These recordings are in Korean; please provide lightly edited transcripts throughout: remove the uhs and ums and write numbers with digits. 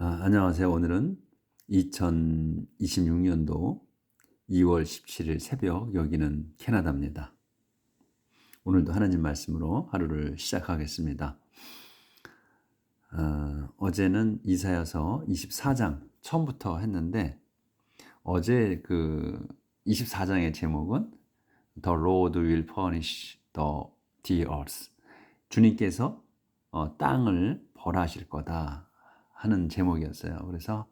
안녕하세요. 오늘은 2026년도 2월 17일 새벽, 여기는 캐나다입니다. 오늘도 하나님 말씀으로 하루를 시작하겠습니다. 어제는 이사야서 24장 처음부터 했는데, 어제 그 24장의 제목은 The Lord will punish the earth. 주님께서 땅을 벌하실 거다 하는 제목이었어요. 그래서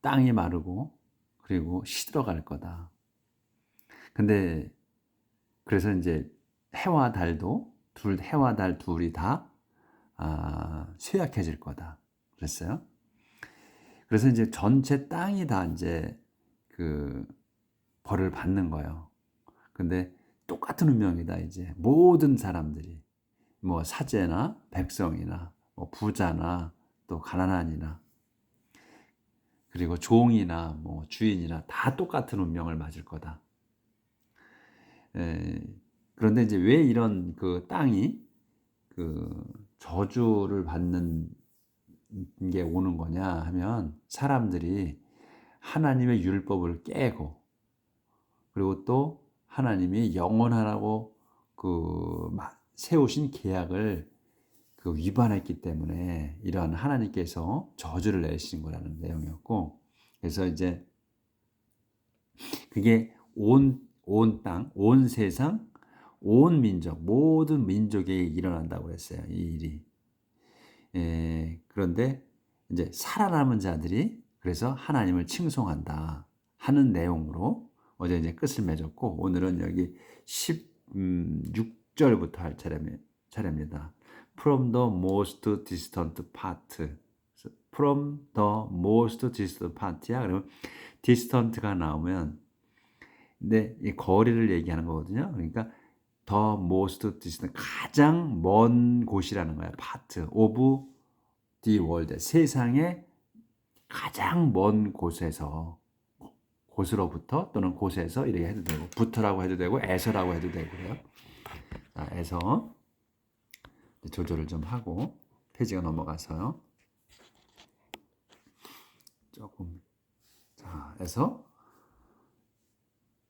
땅이 마르고 그리고 시들어갈 거다. 근데 그래서 이제 해와 달 둘이 다 쇠약해질 거다 그랬어요. 그래서 이제 전체 땅이 다 이제 그 벌을 받는 거예요. 근데 똑같은 운명이다. 이제 모든 사람들이, 뭐 사제나 백성이나 뭐 부자나 또 가난한이나 그리고 종이나 뭐 주인이나 다 똑같은 운명을 맞을 거다. 그런데 이제 왜 이런 그 땅이 그 저주를 받는 게 오는 거냐 하면, 사람들이 하나님의 율법을 깨고 그리고 또 하나님이 영원하라고 세우신 계약을 위반했기 때문에 이러한 하나님께서 저주를 내리신 거라는 내용이었고, 그래서 이제 그게 온 땅, 온 세상, 온 민족, 모든 민족에게 일어난다고 했어요. 이 일이. 그런데 이제 살아남은 자들이 그래서 하나님을 칭송한다 하는 내용으로 어제 이제 끝을 맺었고, 오늘은 여기 16절부터 할 차례입니다. From the most distant part. From the most distant part야. 그러면 distant가 나오면, 근데 이 거리를 얘기하는 거거든요. 그러니까 the most distant, 가장 먼 곳이라는 거야. part of the world, 세상의 가장 먼 곳으로부터 또는 곳에서 이렇게 해도 되고, 부터라고 해도 되고 에서라고 해도 되고 그래요. 에서 조절을 좀 하고 페이지가 넘어가서요. 조금 에서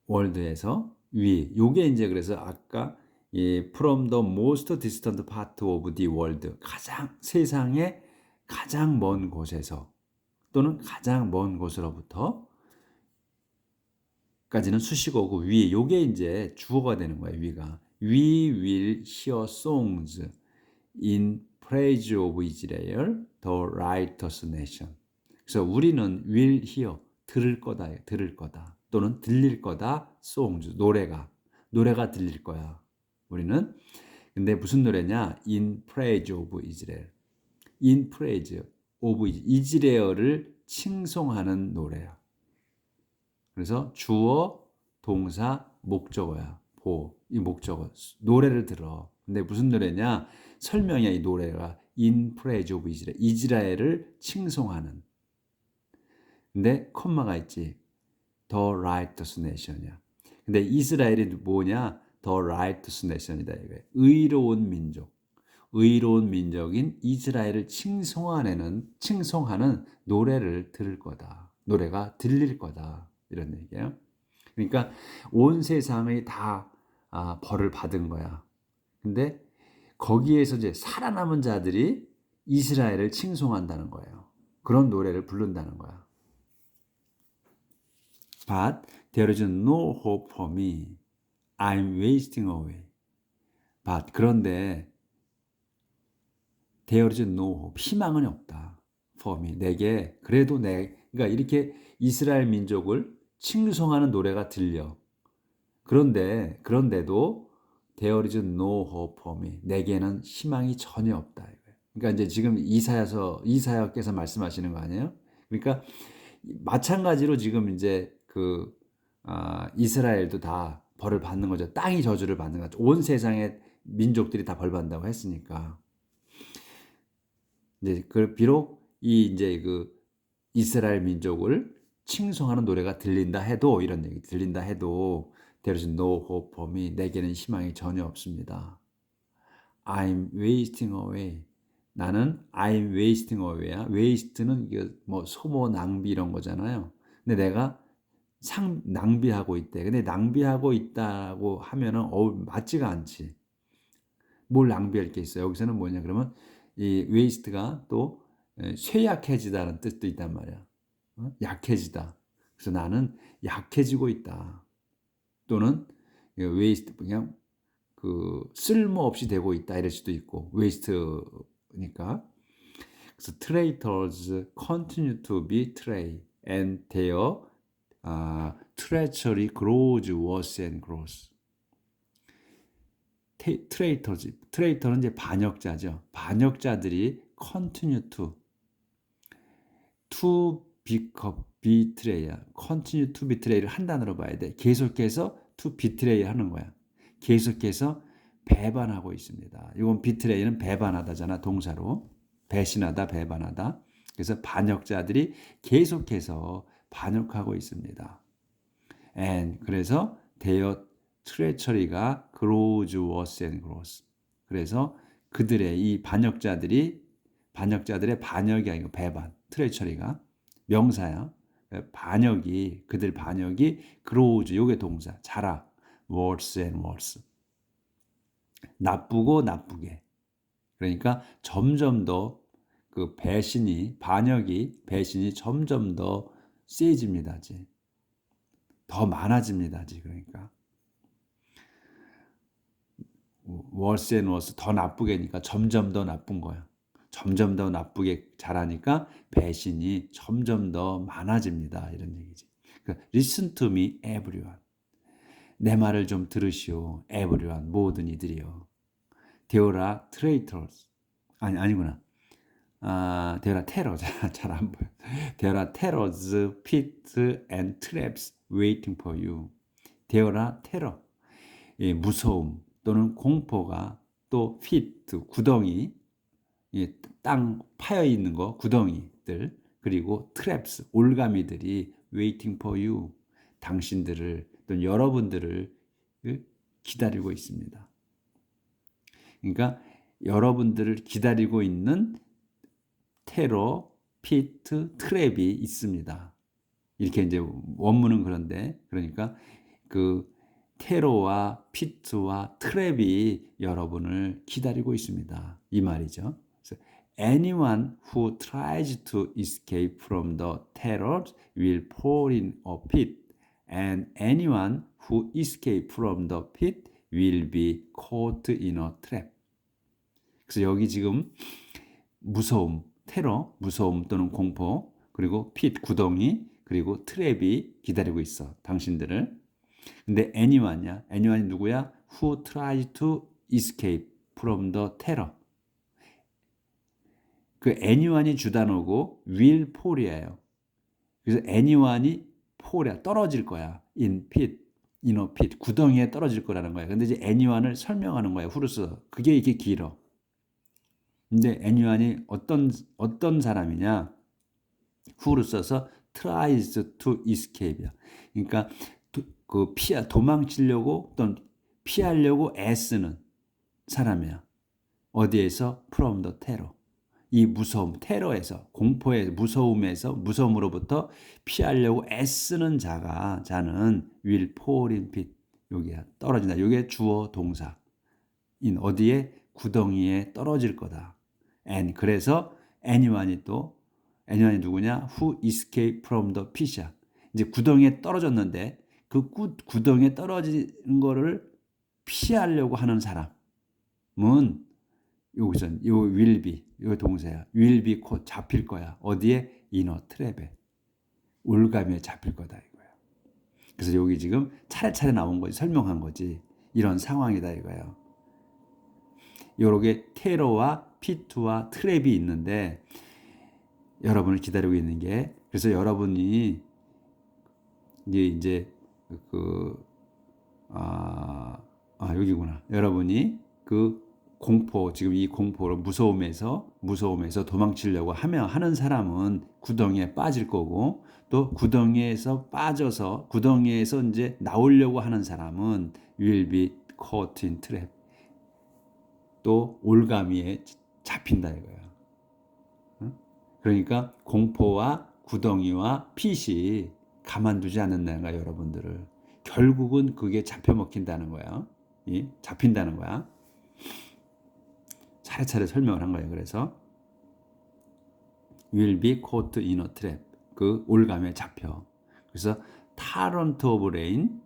월드에서 요게 이제 그래서 아까 이 from the most distant part of the world, 가장 세상의 가장 먼 곳에서 또는 가장 먼 곳으로부터 까지는 수식어고, 요게 이제 주어가 되는 거예요. 위가 We will hear songs in praise of Israel, the righteous nation. 그래서 우리는 will hear, 들을 거다 또는 들릴 거다. songs, 노래가 들릴 거야. 우리는. 근데 무슨 노래냐? in praise of Israel, in praise of 이스라엘을 칭송하는 노래야. 그래서 주어, 동사, 목적어야. 이 목적어. 노래를 들어. 근데 무슨 노래냐? 설명이야. 이 노래가 in praise of Israel, 이스라엘을 칭송하는. 근데 콤마가 있지. The righteous nation이야. 근데 이스라엘이 뭐냐? The righteous nation이다 이거야. 의로운 민족인 이스라엘을 칭송하는 노래를 들을 거다. 노래가 들릴 거다. 이런 얘기예요. 그러니까 온 세상이 다 벌을 받은 거야. 근데 거기에서 이제 살아남은 자들이 이스라엘을 칭송한다는 거예요. 그런 노래를 부른다는 거야. But there is no hope for me. I'm wasting away. But 그런데 there is no hope. 희망은 없다. For me. 내게 그래도 그러니까 이렇게 이스라엘 민족을 칭송하는 노래가 들려. 그런데도 there is no hope for me. 내게는 희망이 전혀 없다. 그러니까 이제 지금 이사야께서 말씀하시는 거 아니에요? 그러니까 마찬가지로 지금 이제 이스라엘도 다 벌을 받는 거죠. 땅이 저주를 받는 거죠. 온 세상의 민족들이 다 벌 받는다고 했으니까. 이제 비록 이제 이스라엘 민족을 칭송하는 노래가 들린다 해도, 이런 얘기 들린다 해도 there is no hope for me. 내게는 희망이 전혀 없습니다. I'm wasting away. 나는 I'm wasting away야. waste는 이게 뭐 소모, 낭비 이런 거잖아요. 근데 내가 낭비하고 있대. 근데 낭비하고 있다고 하면은 맞지가 않지. 뭘 낭비할 게 있어요. 여기서는 뭐냐 그러면 이 waste가 또 쇠약해지다는 뜻도 있단 말이야. 약해지다. 그래서 나는 약해지고 있다. 또는 waste 그냥 그 쓸모없이 되고 있다 이럴 수도 있고 waste니까. 그래서 traitors continue to be trade and their treachery grows worse and worse. 트레이터는 이제 반역자죠. 반역자들이 continue to betray야. continue to betray를 한 단어로 봐야 돼. 계속해서 to betray 하는 거야. 계속해서 배반하고 있습니다. 이건 betray는 배반하다잖아. 동사로. 배신하다, 배반하다. 그래서 반역자들이 계속해서 반역하고 있습니다. and 그래서 their treachery가 grows worse and worse. 그래서 그들의 이 반역자들의 반역이 아니고 배반, treachery가 명사야. 그들 반역이 grows, 요게 동사, 자라, worse and worse. 나쁘고 나쁘게. 그러니까 점점 더 그 배신이 점점 더 세집니다. 더 많아집니다. 그러니까 worse and worse, 더 나쁘게니까 점점 더 나쁜 거야. 점점 더 나쁘게 자라니까 배신이 점점 더 많아집니다. 이런 얘기지. 그러니까 listen to me everyone. 내 말을 좀 들으시오. everyone, 모든 이들이요. There are traitors. 아니구나. There are terrors. 잘 안 보여. There are terrors, pits and traps waiting for you. There are terror. 무서움 또는 공포가, 또 pit, 구덩이, 땅 파여 있는 거, 구덩이들, 그리고 traps, 올가미들이 waiting for you, 당신들을 또는 여러분들을 기다리고 있습니다. 그러니까 여러분들을 기다리고 있는 테러, 피트, 트랩이 있습니다. 이렇게 이제 원문은 그런데, 그러니까 그 테러와 피트와 트랩이 여러분을 기다리고 있습니다. 이 말이죠. Anyone who tries to escape from the terror will fall in a pit, and anyone who escapes from the pit will be caught in a trap. 그래서 여기 지금 무서움, 테러, 무서움 또는 공포, 그리고 핏, 구덩이, 그리고 트랩이 기다리고 있어, 당신들을. 근데 anyone이 누구야? Who tries to escape from the terror. 그 anyone이 주단어고 will fall이에요. 그래서 anyone이 fall이야, 떨어질 거야. in a pit, 구덩이에 떨어질 거라는 거야. 근데 이제 anyone을 설명하는 거야, 후로 써. 그게 이렇게 길어. 근데 anyone이 어떤 사람이냐? who를 써서 tries to escape야. 그러니까 도망치려고 또는 피하려고 애쓰는 사람이야. 어디에서? from the terror. 이 무서움, 테러에서, 공포의 무서움으로부터 피하려고 애쓰는 자는 will fall in pit. 여기야, 떨어진다. 여기에 주어 동사. in 어디에? 구덩이에 떨어질 거다. and 그래서 anyone이 누구냐? who escape from the pit이야. 이제 구덩이에 떨어졌는데 그 구덩이에 떨어지는 거를 피하려고 하는 사람은 여기서 요 will be, 요 동사야. will be 곧 잡힐 거야. 어디에? in a trap에. 올가미에 잡힐 거다 이거야. 그래서 여기 지금 차례차례 나온 거지, 설명한 거지. 이런 상황이다 이거예요. 요렇게 테러와 피트와 트랩이 있는데 여러분을 기다리고 있는 게, 그래서 여러분이 이제 여기구나. 여러분이 그 공포, 지금 이 공포로 무서움에서 도망치려고 하는 사람은 구덩이에 빠질 거고, 또 구덩이에서 빠져서 구덩이에서 이제 나오려고 하는 사람은 will be caught in trap. 또 올가미에 잡힌다 이거야. 그러니까 공포와 구덩이와 핏이 가만두지 않는다는 거야, 여러분들을. 결국은 그게 잡혀 먹힌다는 거야. 잡힌다는 거야. 차례차례 설명을 한 거예요. 그래서 will be caught in a trap. 그 올감에 잡혀. 그래서 torrent of rain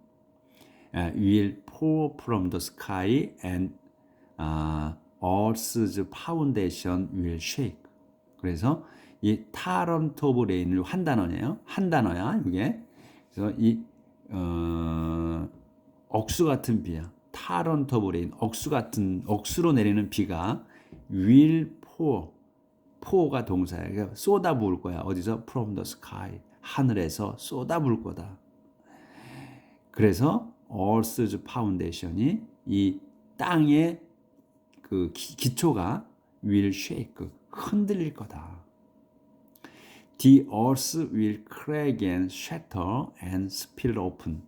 will pour from the sky and earth's foundation will shake. 그래서 이 torrent of rain을 한 단어예요. 한 단어야 이게. 그래서 이 억수 같은 비야. torrent of rain, 억수 같은 억수로 내리는 비가 will pour가 동사야. 그러니까 쏟아 부을 거야. 어디서? from the sky. 하늘에서 쏟아 부을 거다. 그래서 earth's foundation이 이 땅의 그 기초가 will shake, 흔들릴 거다. The earth will crack and shatter and split open.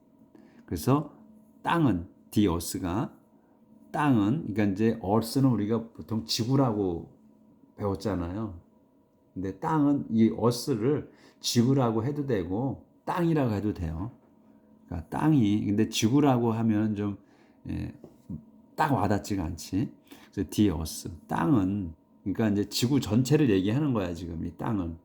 그래서 땅은 the earth가 땅은 그러니까 이제 earth는 우리가 보통 지구라고 배웠잖아요. 근데 땅은 이 earth를 지구라고 해도 되고 땅이라고 해도 돼요. 그러니까 땅이 근데 지구라고 하면 좀 딱 와닿지가 않지. 그래서 the earth 땅은 그러니까 이제 지구 전체를 얘기하는 거야 지금 이 땅은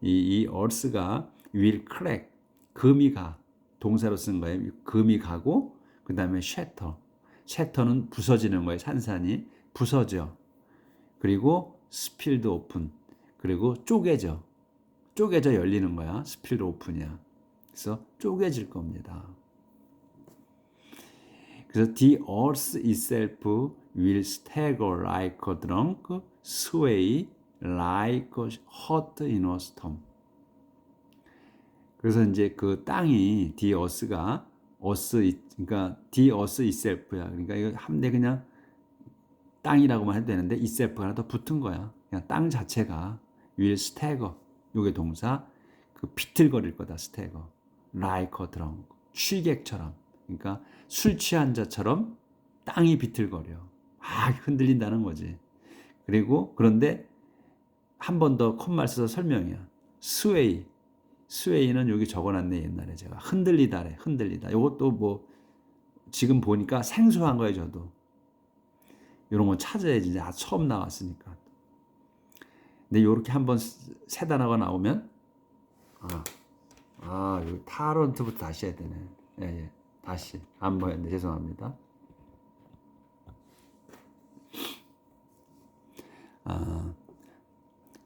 이 earth가 will crack 금이 가 동사로 쓴 거예요. 금이 가고 그 다음에 shatter는 부서지는 거예요. 산산이 부서져. 그리고 spilled open 그리고 쪼개져 열리는 거야. spilled open이야. 그래서 쪼개질 겁니다. 그래서 the earth itself will stagger like a drunk, sway like a hot in a storm. 그래서 이제 그 땅이 the earth가 그러니까 the earth itself야. 그러니까 이거 한데 그냥 땅이라고만 해도 되는데 itself가 하나 더 붙은 거야. 그냥 땅 자체가 will stagger. 요게 동사 그 비틀거릴 거다. stagger. like a drunk. 취객처럼. 그러니까 술 취한 자처럼 땅이 비틀거려. 흔들린다는 거지. 그리고 그런데 한 번 더 콧말 써서 설명이야. 스웨이는 여기 적어놨네 옛날에 제가. 흔들리다래. 흔들리다. 이것도 뭐 지금 보니까 생소한 거예요 저도. 이런 건 찾아야지. 이제 처음 나왔으니까. 근데 이렇게 한번 세 단어가 나오면 여기 타런트부터 다시 해야 되네. 예. 다시 안 보였네. 죄송합니다.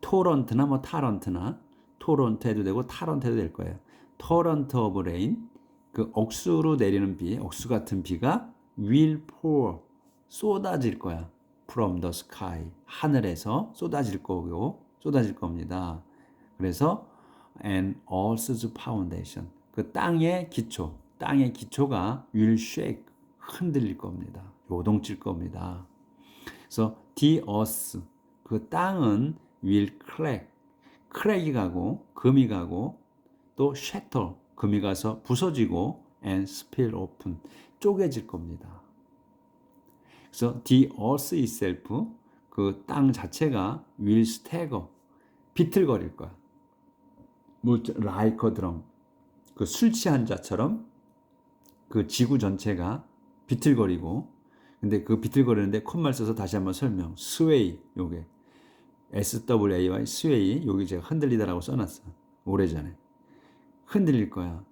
토런트나 뭐 타런트나 토런트 해도 되고 타런트 해도 될 거예요. 토런트 오브 레인 그 억수로 내리는 비, 억수 같은 비가 will pour 쏟아질 거야. from the sky 하늘에서 쏟아질 겁니다. 그래서 and earth's foundation 그 땅의 기초가 will shake 흔들릴 겁니다. 요동칠 겁니다. 그래서 the earth 그 땅은 will crack이 가고 금이 가고 또 shatter 금이 가서 부서지고 and spill open 쪼개질 겁니다. 그래서 the earth itself 그 땅 자체가 will stagger 비틀거릴 거야. like a drunk 그 술 취한 자처럼 그 지구 전체가 비틀거리고 근데 그 비틀거리는데 콧말 써서 다시 한번 설명. sway 요게 SWAY sway 여기 제가 흔들리다라고 써놨어. 오래전에 흔들릴 거야.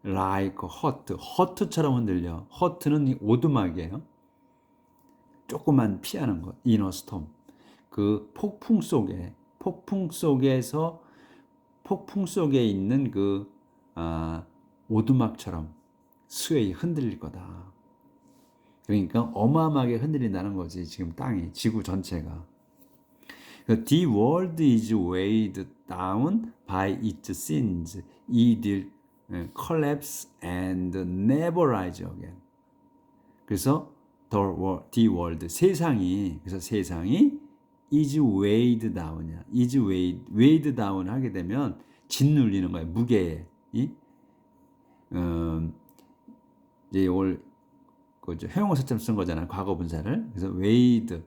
like hot처럼 흔들려. hot는 오두막이에요. 조그만 피하는 것. in a storm 그 폭풍 속에 있는 그 오두막처럼 sway 흔들릴 거다. 그러니까 어마어마하게 흔들린다는 거지. 지금 땅이 지구 전체가. The world is weighed down by its sins. It will collapse and never rise again. 그래서 the world 세상이 is weighed down이야. is weighed down 하게 되면 짓눌리는 거야. 무게에. 이제 이걸 회용어사처럼 쓴 거잖아요. 과거 분사를. 그래서 weighed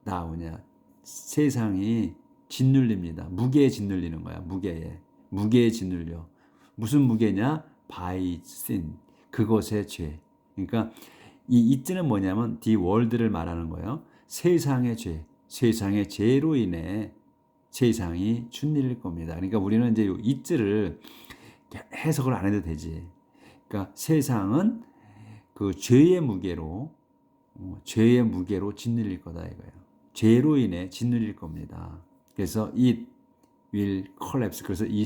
down이야. 세상이 짓눌립니다. 무게에 짓눌리는 거야. 무게에 짓눌려. 무슨 무게냐? by sin. 그것의 죄. 그러니까 이 it는 뭐냐면 the world를 말하는 거예요. 세상의 죄. 세상의 죄로 인해 세상이 짓눌릴 겁니다. 그러니까 우리는 이제 이 it를 해석을 안 해도 되지. 그러니까 세상은 그 죄의 무게로 짓눌릴 거다 이거예요. 죄로 인해 짓눌릴 겁니다. 그래서 it will collapse. 그래서 이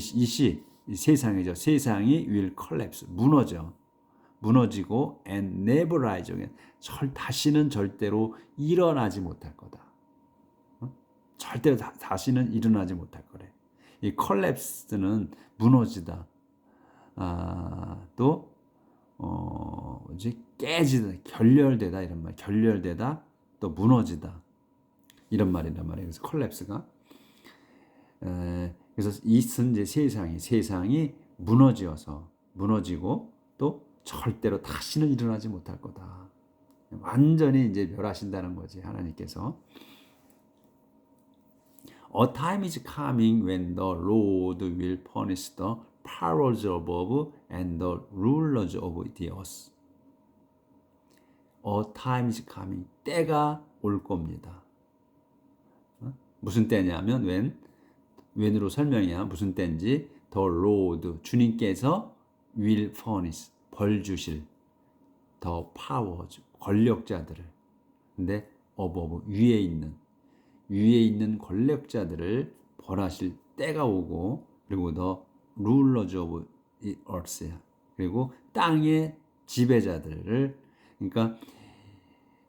세상이죠. 세상이 will collapse. 무너지고 and never rise again. 다시는 절대로 일어나지 못할 거다. 절대로 다시는 일어나지 못할 거래. 이 collapse는 무너지다. 또 깨지다, 결렬되다 이런 말. 결렬되다, 또 무너지다 이런 말이란 말이에요. 그래서 collapse가 그래서 이은 이제 세상이 무너지고 또 절대로 다시는 일어나지 못할 거다. 완전히 이제 멸하신다는 거지 하나님께서. A time is coming when the Lord will punish the powers above and the rulers of the earth. A time is coming. 때가 올 겁니다. 무슨 때냐면 when으로 설명이야. 무슨 때인지 the Lord 주님께서 will punish 벌 주실 the powers 권력자들을. 근데 above 위에 있는 권력자들을 벌하실 때가 오고 그리고 the rulers of the earth야. 그리고 땅의 지배자들을 그러니까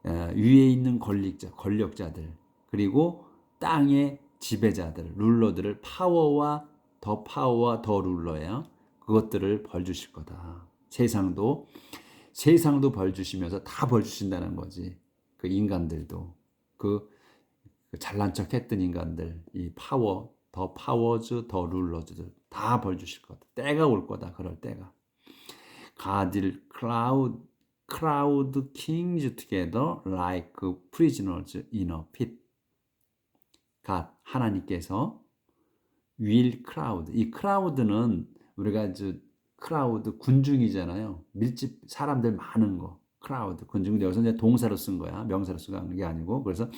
위에 있는 권력자들 그리고 땅의 지배자들 룰러들을 파워와 더 룰러야. 그것들을 벌 주실 거다. 세상도 벌 주시면서 다 벌 주신다는 거지. 그 인간들도 그 잘난 척 했던 인간들, 이 더 파워즈, 더 룰러즈들 다 벌 주실 거다. 때가 올 거다. 그럴 때가. God will crowd kings together like prisoners in a pit. God, 하나님께서 will crowd. 이 crowd는 우리가 crowd 군중이잖아요. 밀집 사람들 많은 거. crowd 군중. 여기서 이제 동사로 쓴 거야. 명사로 쓴 게 아니고. 그래서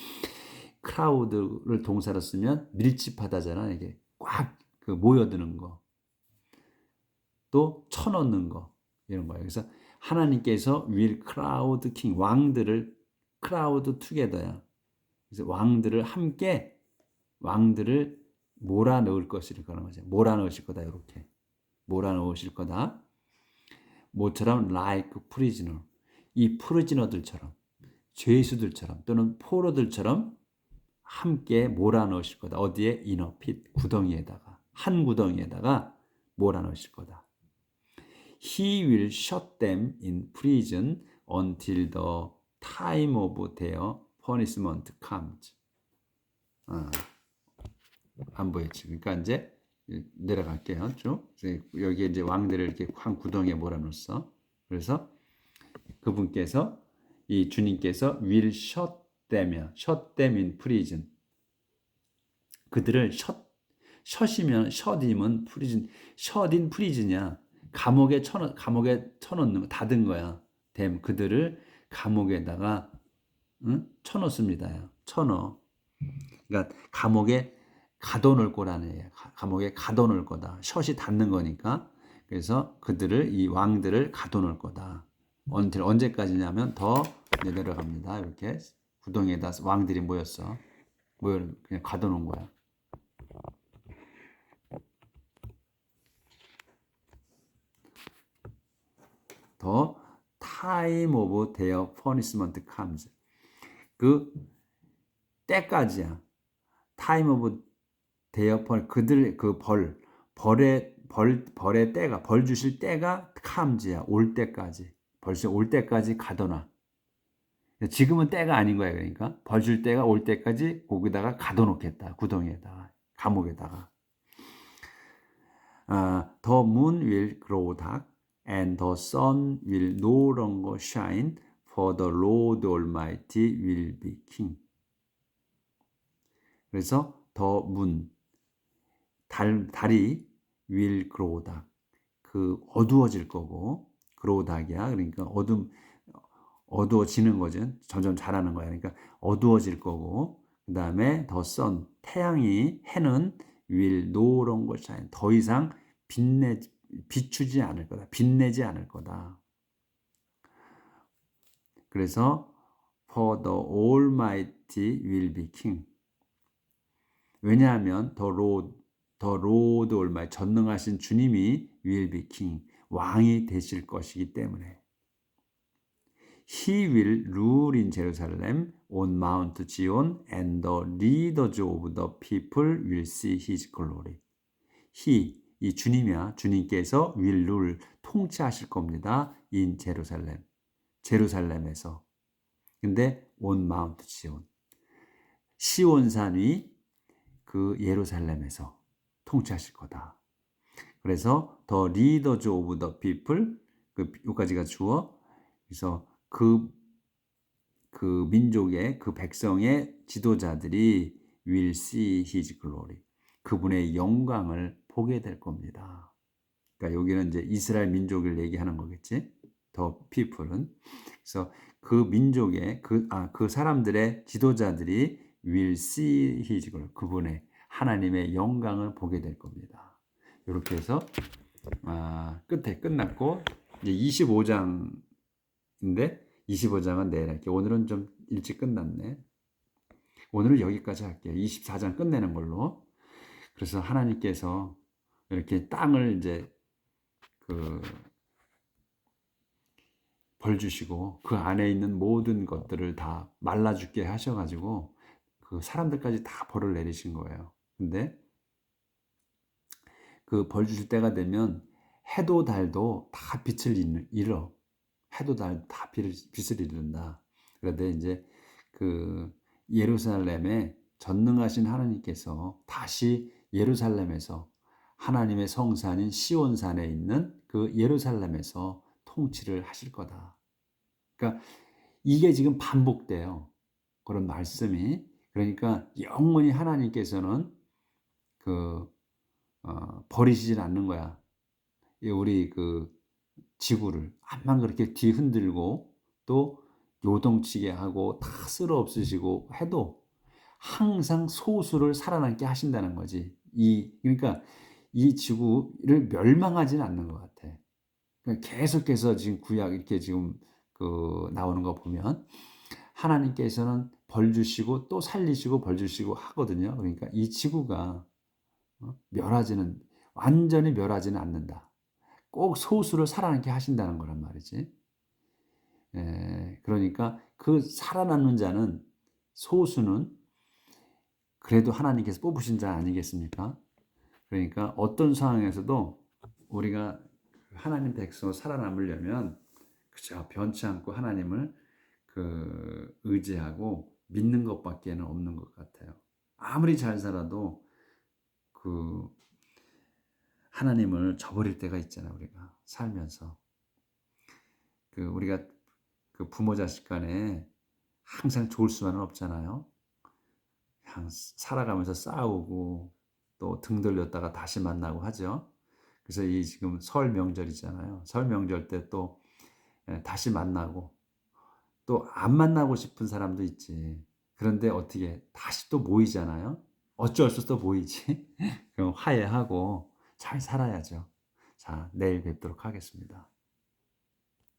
crowd를 동사로 쓰면 밀집하다잖아. 이게 꽉 모여드는 거. 또 쳐넣는 거. 이런 거예요. 그래서 하나님께서 will crowd king 왕들을 crowd together야. 그래서 왕들을 몰아넣을 것이라는 거죠. 몰아넣으실 거다. 이렇게 몰아넣으실 거다. 모처럼 like prisoner. 이 프리즈너들처럼 죄수들처럼 또는 포로들처럼 함께 몰아넣으실 거다. 어디에? in a pit 구덩이에다가 한 구덩이에다가 몰아넣으실 거다. He will shut them in prison until the time of their punishment comes. 안 보였지. 그러니까 이제 내려갈게요. 쭉. 여기에 이제 왕들을 이렇게 한 구덩이에 몰아넣었어. 그래서 그분께서 이 주님께서 will shut them in prison. 그들을 shut이면 shut in prison이야. 감옥에 쳐넣는 거, 닫은 거야. 그들을 감옥에다가 쳐넣습니다. 쳐넣어. 그러니까 감옥에 가둬놓을 거라는 얘기야. 감옥에 가둬놓을 거다. 셔이 닫는 거니까. 그래서 이 왕들을 가둬놓을 거다. 언제까지냐면 더 내려갑니다. 이렇게 구덩이에다 왕들이 모였어. 그냥 가둬놓은 거야. The time of their punishment comes. 그 때까지야. time of their 그들 벌의 때가 벌 주실 때가 comes야. 올 때까지. 벌써 올 때까지 가둬놔. 지금은 때가 아닌 거야. 그러니까 벌 줄 때가 올 때까지 거기다가 가둬놓겠다. 구덩이에다가 감옥에다가. The moon will grow dark and the sun will no longer shine for the Lord Almighty will be king. 그래서 the moon 달이 will grow dark 그 어두워질 거고 grow dark이야. 그러니까 어두워지는 거죠. 점점 자라는 거야. 그러니까 어두워질 거고 그다음에 the sun 태양이 해는 will no longer shine 더 이상 비추지 않을 거다. 빛내지 않을 거다. 그래서 for the Almighty will be king. 왜냐하면 the Lord Almighty 전능하신 주님이 will be king 왕이 되실 것이기 때문에 He will rule in Jerusalem on Mount Zion and the leaders of the people will see his glory. He 이 주님이야. 주님께서 will rule 통치하실 겁니다. in Jerusalem. 제루살렘에서. 근데 on Mount Zion. 시온산 위 그 예루살렘에서 통치하실 거다. 그래서 the leaders of the people 그 여기까지가 주어. 그래서 그 민족의 그 백성의 지도자들이 will see his glory. 그분의 영광을 보게 될 겁니다. 그러니까 여기는 이제 이스라엘 민족을 얘기하는 거겠지. the people은. 그래서 그 민족의 그 사람들의 지도자들이 will see his glory. 그분의 하나님의 영광을 보게 될 겁니다. 이렇게 해서 끝에 끝났고 이제 25장인데 25장은 내일 할게요. 오늘은 좀 일찍 끝났네. 오늘은 여기까지 할게요. 24장 끝내는 걸로. 그래서 하나님께서 이렇게 땅을 이제 벌 주시고 그 안에 있는 모든 것들을 다 말라 죽게 하셔가지고 그 사람들까지 다 벌을 내리신 거예요. 근데 그 벌 주실 때가 되면 해도 달도 다 빛을 잃어. 해도 달 다 빛을 잃는다. 그런데 이제 그 예루살렘에 전능하신 하나님께서 다시 예루살렘에서 하나님의 성산인 시온산에 있는 그 예루살렘에서 통치를 하실 거다. 그러니까 이게 지금 반복돼요. 그런 말씀이. 그러니까 영원히 하나님께서는 버리시질 않는 거야. 우리 그 지구를 암만 그렇게 뒤흔들고 또 요동치게 하고 다 쓸어 없으시고 해도 항상 소수를 살아남게 하신다는 거지. 그러니까 이 지구를 멸망하지는 않는 것 같아. 그러니까 계속해서 지금 구약 이렇게 지금 나오는 거 보면 하나님께서는 벌 주시고 또 살리시고 벌 주시고 하거든요. 그러니까 이 지구가 완전히 멸하지는 않는다. 꼭 소수를 살아남게 하신다는 거란 말이지. 그러니까 그 살아남는 자는 소수는 그래도 하나님께서 뽑으신 자 아니겠습니까? 그러니까 어떤 상황에서도 우리가 하나님 백성으로 살아남으려면 그죠? 변치 않고 하나님을 의지하고 믿는 것밖에는 없는 것 같아요. 아무리 잘 살아도 하나님을 저버릴 때가 있잖아요. 우리가 살면서 우리가 부모 자식 간에 항상 좋을 수만은 없잖아요. 그냥 살아가면서 싸우고 또 등 돌렸다가 다시 만나고 하죠. 그래서 이 지금 설 명절이잖아요. 설 명절 때 또 다시 만나고 또 안 만나고 싶은 사람도 있지. 그런데 어떻게 다시 또 모이잖아요. 어쩔 수 없이 또 모이지. 그럼 화해하고 잘 살아야죠. 자, 내일 뵙도록 하겠습니다.